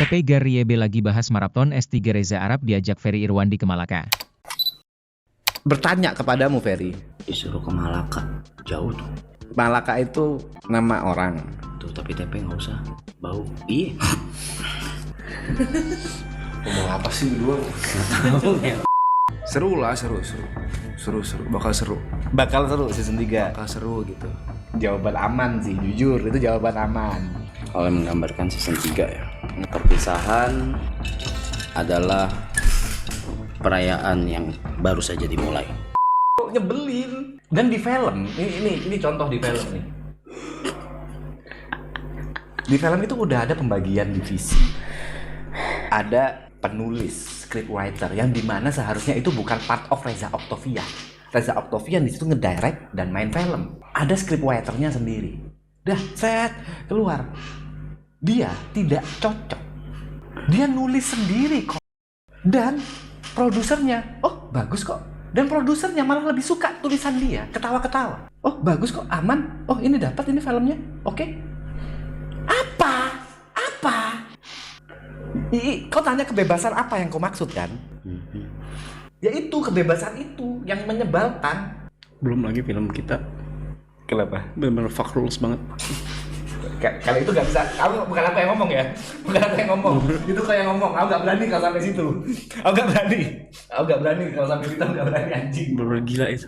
TP Garyebe lagi bahas maraton S3 Reza Arab diajak Ferry Irwandi ke Malaka. Bertanya kepadamu, Ferry. Disuruh ke Malaka, jauh tuh. Malaka itu nama orang. Tuh tapi TP nggak usah, bau. Iya. Ngomong apa sih berdua? Seru lah, seru. Bakal seru Bakal seru season 3. Bakal seru gitu. Jawaban aman sih, jujur itu jawaban aman. Kalau yang menggambarkan season 3 ya. Perpisahan adalah perayaan yang baru saja dimulai. Nyebelin. Dan di film, ini contoh di film nih. Di film itu udah ada pembagian divisi. Ada penulis, scriptwriter yang dimana seharusnya itu bukan part of Reza Octavian. Reza Octavian di situ ngedirect dan main film. Ada scriptwriternya sendiri. Dah, set keluar. Dia tidak cocok. Dia nulis sendiri kok. Dan produsernya, oh bagus kok. Dan produsernya malah lebih suka tulisan dia, ketawa-ketawa. Oh bagus kok, aman. Oh ini dapat ini filmnya, oke. Apa? Kau tanya kebebasan apa yang kau maksud kan? Ya itu kebebasan itu yang menyebalkan. Belum lagi film kita Kenapa? benar-benar fuck rules banget. Kalau itu gak bisa, kamu bukan aku yang ngomong ya. Bukan aku yang ngomong. Itu kau yang ngomong. Aku gak berani kalau sampai situ. Aku gak berani kalau sampai situ. Aku gak berani anjing. Bener gila itu.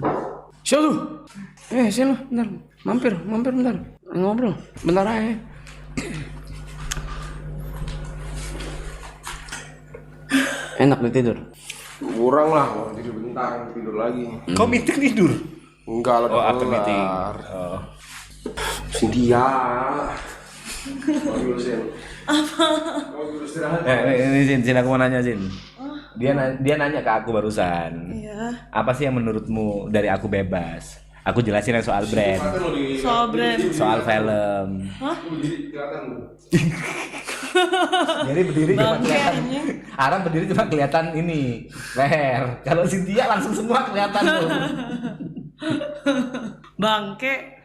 Siapa tuh? Sini lo, bentar. Mampir bentar. Ngobrol. Bentar aja. Enak nih tidur. Kurang lah, mau tidur bentar, tidur lagi. Kau meeting tidur? Enggak lah, Oh, after meeting. Oh. Cynthia. Kau dulu Sin. Apa? Kau dulu istirahat. Ini Zin, aku mau nanya Zin. Dia nanya ke aku barusan. Iya. Apa sih yang menurutmu dari Aku Bebas? Aku jelasin yang soal brand, Soal brand. soal film. Jadi kelihatan lu. Jadi berdiri cuma Bangke, kelihatan. anjing. Aram berdiri cuma kelihatan ini leher. Kalau Cynthia langsung semua kelihatan tuh. Bangke.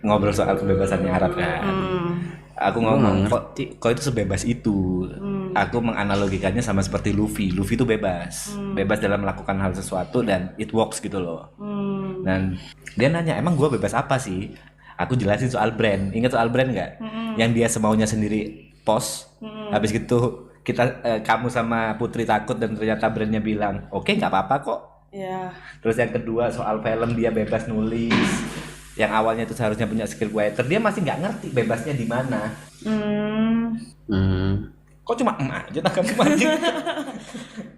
Ngobrol soal kebebasannya Arab kan. Aku ngomong kok itu sebebas itu. Aku menganalogikannya sama seperti Luffy. Luffy itu bebas, bebas dalam melakukan hal sesuatu dan it works gitu loh. Dan dia nanya emang gue bebas apa sih? Aku jelasin soal brand. Ingat soal brand nggak? Yang dia semaunya sendiri post. Habis gitu kamu sama Putri takut dan ternyata brandnya bilang oke nggak apa-apa kok. Ya. Terus yang kedua soal film dia bebas nulis. Yang awalnya itu seharusnya punya scriptwriter, dia masih nggak ngerti bebasnya di mana. Kok cuma aja tangkap anjing?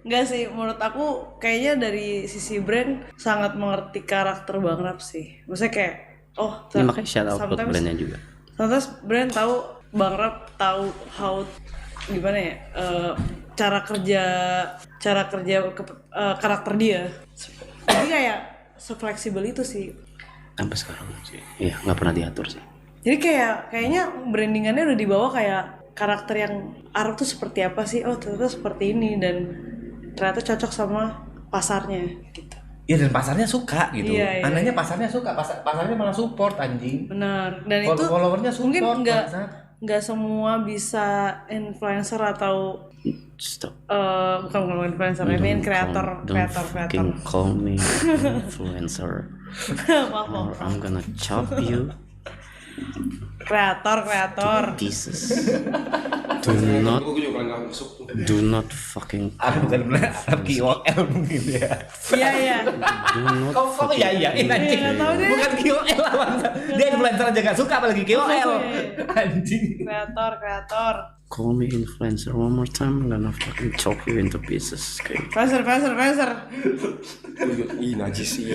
Enggak sih, menurut aku kayaknya dari sisi brand sangat mengerti karakter Bang Rap sih. Maksudnya kayak Ini makanya shout out buat brandnya juga. Sometimes brand tahu Bang Rap tahu how gimana ya cara kerja karakter dia. Jadi kayak se-fleksibel itu sih. Sampai sekarang sih. Iya, nggak pernah diatur sih. Jadi kayaknya brandingannya udah dibawa kayak karakter yang Arab tuh seperti apa sih? Oh ternyata seperti ini dan ternyata cocok sama pasarnya gitu. Iya dan pasarnya suka gitu. Iya. Anehnya pasarnya suka, pasarnya malah support anjing. Benar. Dan itu Followernya support. mungkin bangsat. nggak semua bisa influencer atau Stop. bukan influencer, I mean kreator. Fucking call me influencer. Maaf. Or I'm gonna chop you Kreator. pieces. Do not fucking. Aku bukan benar Arab KOL mungkin ya. Iya. Do not Kau fucking. ini anjing. Nggak tahu deh. Bukan KOL lawan. Dia influencer aja gak suka apalagi KOL. Anjing. Kreator. Call me influencer one more time. I'm gonna fucking chop you into pieces. Okay. Pasar. Ih, najis sih.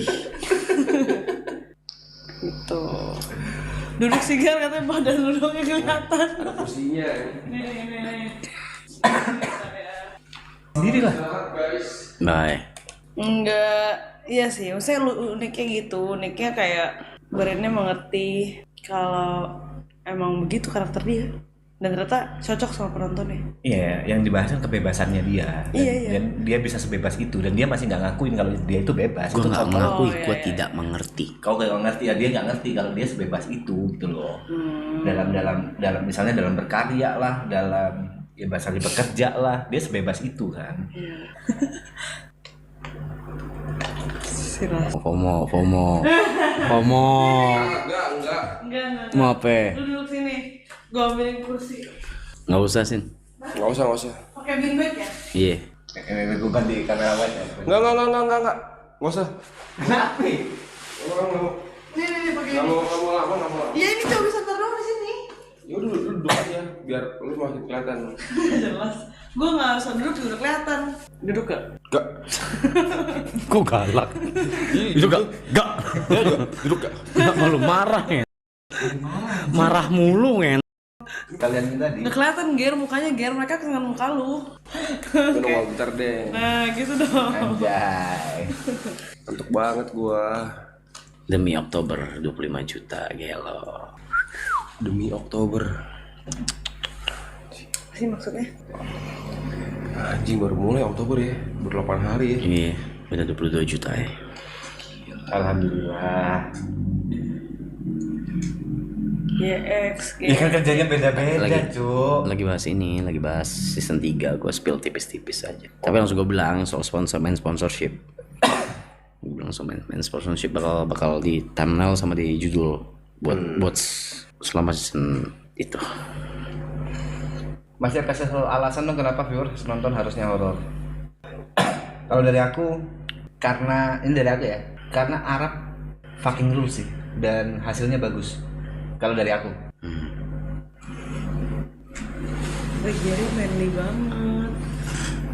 Gitu. Duduk sigar katanya badan lu doang yang kelihatan. Ada kursinya ya. Nih. Sendiri lah. Bye. Enggak, iya sih, maksudnya uniknya gitu, uniknya kayak brandnya mengerti kalau emang begitu karakter dia. dan ternyata cocok sama penontonnya. Iya, yang dibahas kan kebebasannya dia. Dan dia bisa sebebas itu dan dia masih nggak ngakuin kalau dia itu bebas. Gue Itu nggak contoh. mengakui, iya, gue iya. tidak mengerti. Kau nggak ngerti ya, dia nggak ngerti kalau dia sebebas itu gitu loh. Dalam misalnya dalam berkarya lah, dalam ya bahasanya bekerja lah, dia sebebas itu kan. Iya. Silas. FOMO. Enggak. Mau apa? Lu duduk sini. Gua ambilin kursi. Nggak usah Sin. Nggak usah. Pakai beanbag ya? Iya. Gue ganti kamera wide ya. Nggak usah. Kenapa? Nggak mau. Nih pakai Nggak ini. mau lama. Ya ini cuma bisa ntar doang di sini. Ya udah duduk aja, biar lu makin kelihatan. Jelas. Gua nggak harus duduk juga udah kelihatan. Duduk gak? Gak. Kok galak? Itu gak? Duduk gak? Malu marah ya? Marah mulu ngen. Kalian ini tadi. Nggak kelihatan Ger, mukanya Ger, mereka kangen muka lu. Udah mau bentar deh. Nah gitu dong. Anjay. Ngantuk banget gua. Demi Oktober 25 juta gelo. Demi Oktober. Apa sih maksudnya? Anjing baru mulai Oktober ya. Baru 8 hari ya. Iya, udah 22 juta ya. Alhamdulillah. YX. Ya kan kerjanya beda-beda, Lagi- Cuk. Lagi bahas season 3. Gue spill tipis-tipis aja. Tapi langsung gue bilang soal main sponsorship. Gue bilang soal main sponsorship bakal di thumbnail sama di judul buat selama season itu. Masih kasih alasan dong kenapa viewers nonton harusnya horor. Kalau dari aku, karena ini dari aku ya, karena Arab fucking rules sih dan hasilnya bagus. Kalau dari aku. Gary manly banget.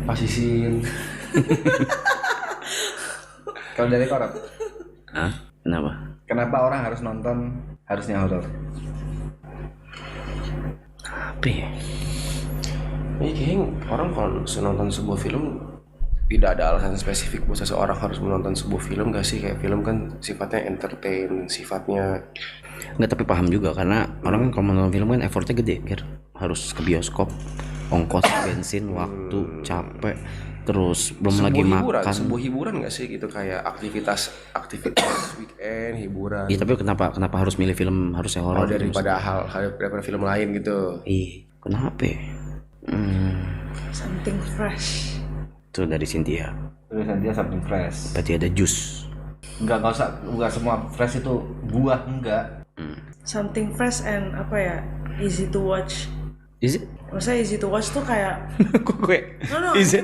Pasisin. Kalau dari Arab, Hah? Kenapa? kenapa orang harus nonton harusnya horor? Apa ya? Ini kayaknya orang kalau nonton sebuah film tidak ada alasan spesifik buat seseorang harus menonton sebuah film gak sih? Kayak film kan sifatnya entertain, sifatnya Nggak, tapi paham juga karena orang kan kalau menonton film kan effortnya gede, harus ke bioskop, ongkos, bensin, waktu, capek, terus belum lagi makan. sebuah hiburan gak sih gitu, kayak aktivitas weekend hiburan. Iya, tapi kenapa harus milih film harusnya horor gitu, daripada film lain gitu. Ih, kenapa ya? Something fresh. Itu dari Cynthia. Tulisan dia something fresh. Berarti ada jus. Enggak semua fresh itu buah, enggak. Something fresh and apa ya, easy to watch. Is it? Maksudnya easy to watch tuh kayak Kok gue? No. Is it?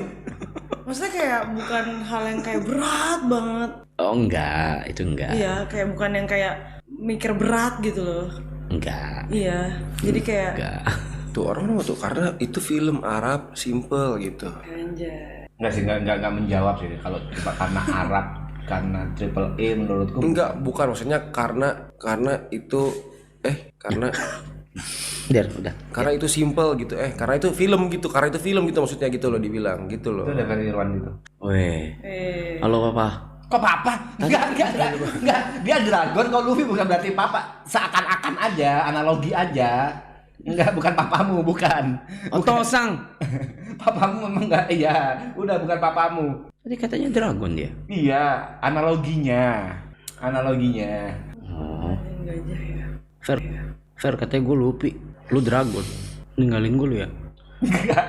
Maksudnya kayak bukan hal yang kayak berat banget. Oh enggak, itu enggak. Iya, kayak bukan yang kayak mikir berat gitu loh. Enggak. Iya, jadi kayak Enggak. Tuh orang tuh karena itu film Arab simple gitu. anjay. Enggak sih, enggak menjawab sih kalau cuma karena Arab, karena triple A menurutku. Enggak, bukan maksudnya karena itu karena Udah. karena itu simple gitu, karena itu film gitu maksudnya gitu loh dibilang gitu loh. Itu ada Ferry Irwan gitu. Weh. Halo papa. Kok papa? Enggak. Dia dragon, kalau Luffy bukan berarti papa. Seakan-akan aja, analogi aja. Enggak, bukan papamu, bukan. Otosang. Papamu memang enggak, iya. Udah bukan papamu. Tadi katanya dragon dia. Iya, analoginya. Oh. Enggak aja ya. Fer katanya gue Luffy, lu dragon. Ninggalin gue lu ya. Enggak.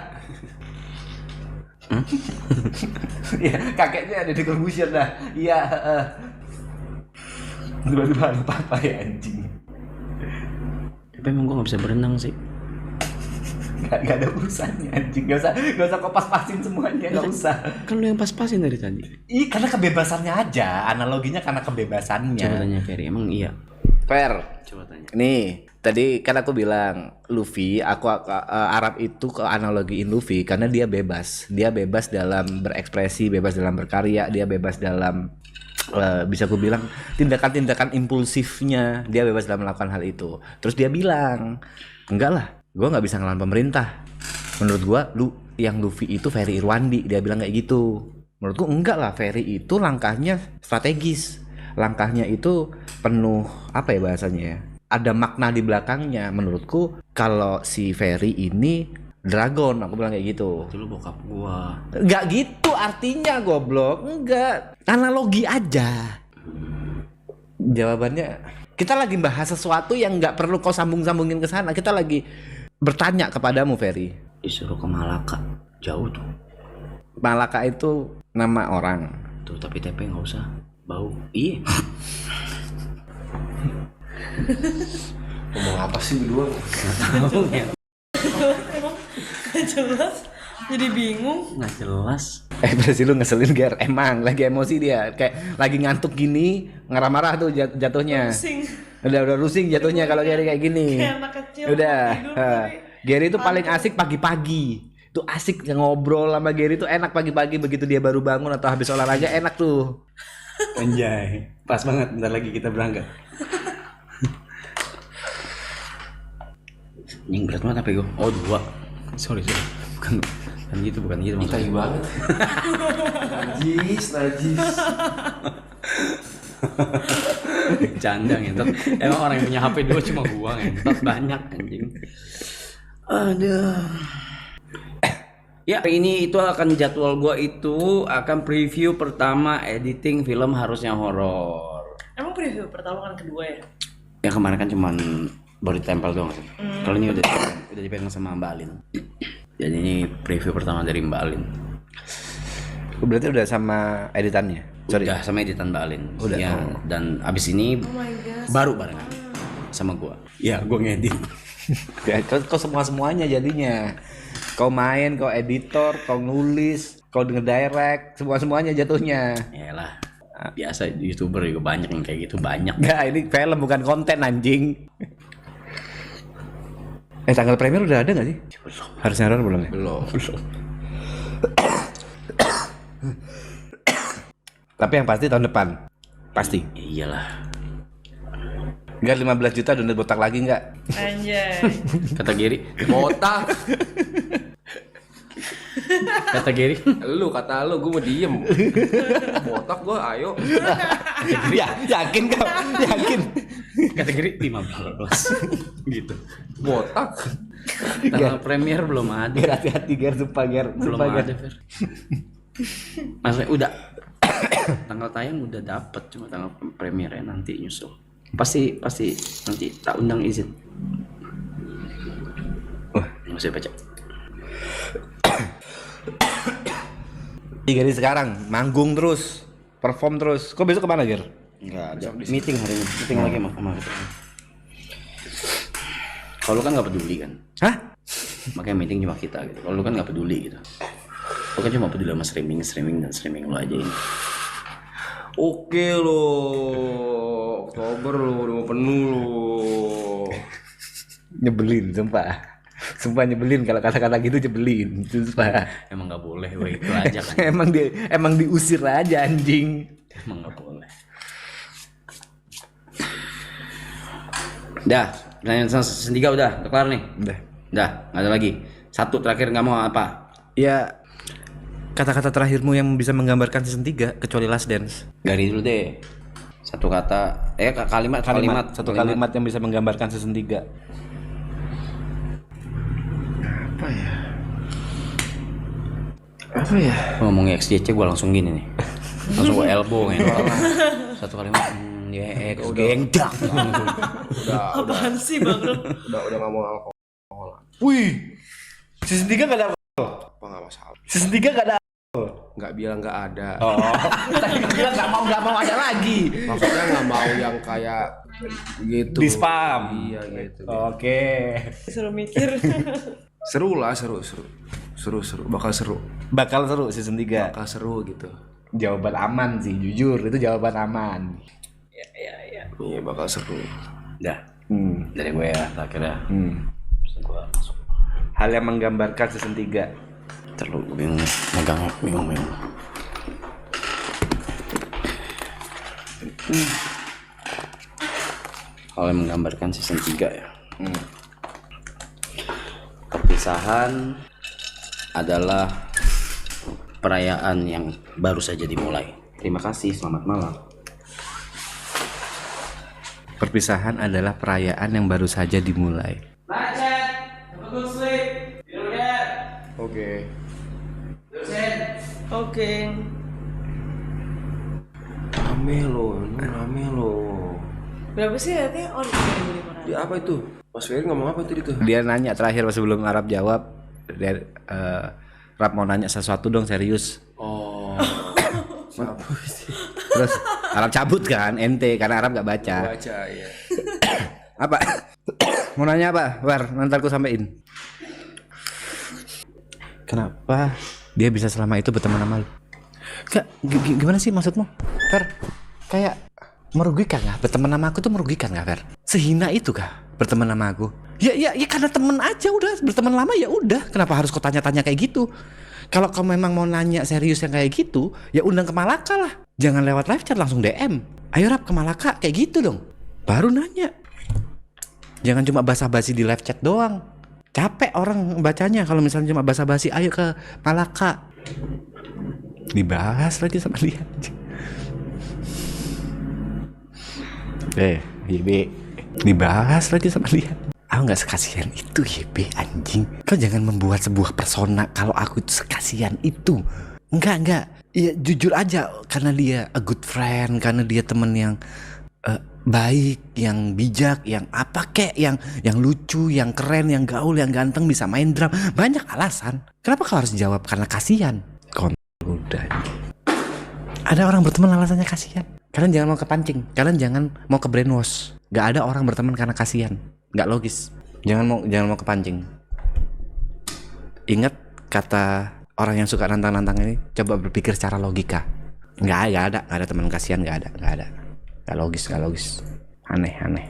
Iya, kakeknya ada di Corbusier dah. Iya, tiba-tiba ada papa ya anjing. Tapi emang gue gak bisa berenang sih. Gak ada urusannya anjing. Gak usah kau pas-pasin semuanya, gak usah. Kan lu yang pas-pasin dari tadi. Ih, karena kebebasannya aja. Analoginya karena kebebasannya. Coba tanya Ferry, emang iya? Fair. Coba tanya. Nih, tadi kan aku bilang Luffy, Arab itu ke analogiin Luffy karena dia bebas. Dia bebas dalam berekspresi, bebas dalam berkarya, dia bebas dalam bisa aku bilang tindakan-tindakan impulsifnya. Dia bebas dalam melakukan hal itu. Terus dia bilang, enggak lah, gue nggak bisa ngelawan pemerintah. Menurut gue, yang Luffy itu Ferry Irwandi. Dia bilang kayak gitu. Menurutku enggak lah, Ferry itu langkahnya strategis. Langkahnya itu penuh apa ya bahasanya ya? ada makna di belakangnya. Menurutku kalau si Ferry ini dragon, aku bilang kayak gitu. Itu lu bokap gua. Enggak gitu artinya goblok. Enggak. Analogi aja. Jawabannya kita lagi bahas sesuatu yang nggak perlu kau sambung-sambungin ke sana. Kita lagi bertanya kepadamu, Ferry. Disuruh ke Malaka. Jauh tuh. Malaka itu nama orang. Tuh tapi TP nggak usah. Bau. Iya. Ngomong apa sih berdua? Gak jelas, jadi bingung. Nggak jelas. Berarti lu ngeselin Ger. Emang lagi emosi dia. Kayak lagi ngantuk gini, marah-marah tuh jatuhnya. Pusing. Udah rusing jatuhnya kalau Gary kayak gini. Kayak anak kecil Udah. mau tidur, tapi Gary itu paling asik pagi-pagi. Tuh asik ngobrol sama Gary tuh enak pagi-pagi begitu dia baru bangun atau habis olahraga enak tuh. Anjay. Pas banget, bentar lagi kita berangkat. Yang berat banget HP gue. Oh 2. Sorry. Bukan gitu maksudnya. Tai banget. Najis. Canda ngentot. Emang orang yang punya HP 2 cuma gua ngentot banyak anjing. Aduh. Ya, hari ini itu akan jadwal gua itu akan preview pertama editing film harusnya horor. emang preview pertama kan kedua ya? Ya kemarin kan cuman baru ditempel doang sih. Kalau ini udah dipegang sama Mbak Alin. Jadi ini preview pertama dari Mbak Alin. Berarti udah sama editannya. Sorry. Udah sama editan Mbak Alin. Udah. Ya, dan abis ini Oh my god. baru barengan sama gua. Ya, gua ngedit. Ya, kau semuanya jadinya. Kau main, kau editor, kau nulis, kau ngedirect, semuanya jatuhnya. Yalah. Biasa YouTuber juga banyak yang kayak gitu, banyak. Enggak, ini film bukan konten anjing. Tanggal premier udah ada nggak sih? Harusnya ada belum ya? Belum. Tapi yang pasti tahun depan. Pasti. Iyalah. Enggak 15 juta download botak lagi enggak? Anjay. Kata Gary. Botak. Kata Gary. Lu kata lu, gue mau diem. Botak gue, ayo. Ya, yakin kau? Yakin? Kata Gary 15. Gitu. Botak. Tanggal premier belum ada. Ger hati-hati Ger, sumpah Ger. Belum Sumpah, ada, Ger. Fer. Maksudnya udah tanggal tayang udah dapet, cuma tanggal premiernya nanti nyusul. Pasti nanti tak undang izin. Nggak usah baca. Jadi sekarang manggung terus, perform terus. Kok besok kemana Ger? Enggak ada meeting hari ini. Meeting lagi sama kita. Kalau lu kan nggak peduli kan, Hah? makanya meeting cuma kita gitu. Kalau lu kan nggak peduli gitu. Lu kan cuma peduli sama streaming lu aja ini. Oke lo. Oktober lo udah mau penuh lo. Nyebelin, sumpah. Sumpah nyebelin kalau kata-kata gitu nyebelin, sumpah. Emang nggak boleh, weh, itu aja kan. emang diusir aja anjing. Emang nggak boleh. Dah, pertanyaan season 3 udah kelar nih. Udah. Dah, nggak ada lagi. Satu terakhir nggak mau apa? Ya kata-kata terakhirmu yang bisa menggambarkan season 3 kecuali Last Dance. Gari dulu deh. Satu kata, kalimat. Satu kalimat yang bisa menggambarkan season 3. Apa ya? Ngomongin XJC gue langsung gini nih. Langsung gue elbow gitu. Satu kalimat. Ya, gengdak. Apaan sih Bang Ron? Udah nggak mau alkohol. Wih, season 3 gak ada Apa nggak masalah? season 3 gak ada. Nggak bilang nggak ada. Oh, tadi kau bilang gak mau ada lagi. Maksudnya nggak mau yang kayak gitu. Di spam. Iya gitu. Oke. Disuruh mikir. Seru lah, seru. Bakal seru. Bakal seru season 3. Bakal seru gitu. Jawaban aman sih, jujur itu jawaban aman. Ya. Iya bakal seru. Dah. Dari gue ya, terakhir ya. Terus gue masuk. Hal yang menggambarkan season 3. Terlalu bingung, bingung. Hal yang menggambarkan season 3 ya. Perpisahan adalah perayaan yang baru saja dimulai. Terima kasih, selamat malam. Perpisahan adalah perayaan yang baru saja dimulai. Oke. Oke. Rame lo. Berapa sih artinya? Oh, 2.500. Di apa itu? Mas Ferry ngomong apa tadi tuh? Dia nanya terakhir sebelum Arab jawab, Rap mau nanya sesuatu dong serius. Oh. Apa sih? Terus Arab cabut kan, ente karena Arab gak baca. Baca ya. Apa? Mau nanya apa? War, nanti aku sampein. Kenapa dia bisa selama itu berteman sama lu? Gimana sih maksudmu? Fer, kayak merugikan gak? Berteman sama aku tuh merugikan gak, Fer? Sehina itu kah berteman sama aku? Ya karena temen aja udah, berteman lama ya udah. Kenapa harus kau tanya-tanya kayak gitu? Kalau kamu memang mau nanya serius yang kayak gitu, ya undang ke Malaka lah. Jangan lewat live chat, langsung DM. Ayo Rap ke Malaka, kayak gitu dong. Baru nanya. Jangan cuma basa-basi di live chat doang. Capek orang bacanya kalau misalnya cuma basa-basi. Ayo ke Malaka. Dibahas lagi sama dia. YB. Dibahas lagi sama dia. Aku gak sekasian itu YB anjing. Kau jangan membuat sebuah persona kalau aku itu sekasian itu. Enggak. Ya jujur aja, karena dia a good friend, karena dia temen yang baik, yang bijak, yang apa kek, yang lucu, yang keren, yang gaul, yang ganteng, bisa main drum. Banyak alasan. Kenapa kau harus jawab karena kasihan? Udah. Ada orang berteman alasannya kasihan. Kalian jangan mau kepancing. Kalian jangan mau ke brainwash. Gak ada orang berteman karena kasihan. Gak logis. Jangan mau kepancing. Ingat kata orang yang suka nantang-nantang ini, coba berpikir secara logika. Gak ada teman kasihan, gak ada. Gak logis. Aneh.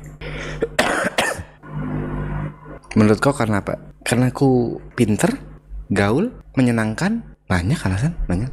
Menurut kau karena apa? Karena aku pinter, gaul, menyenangkan. Banyak alasan, banyak.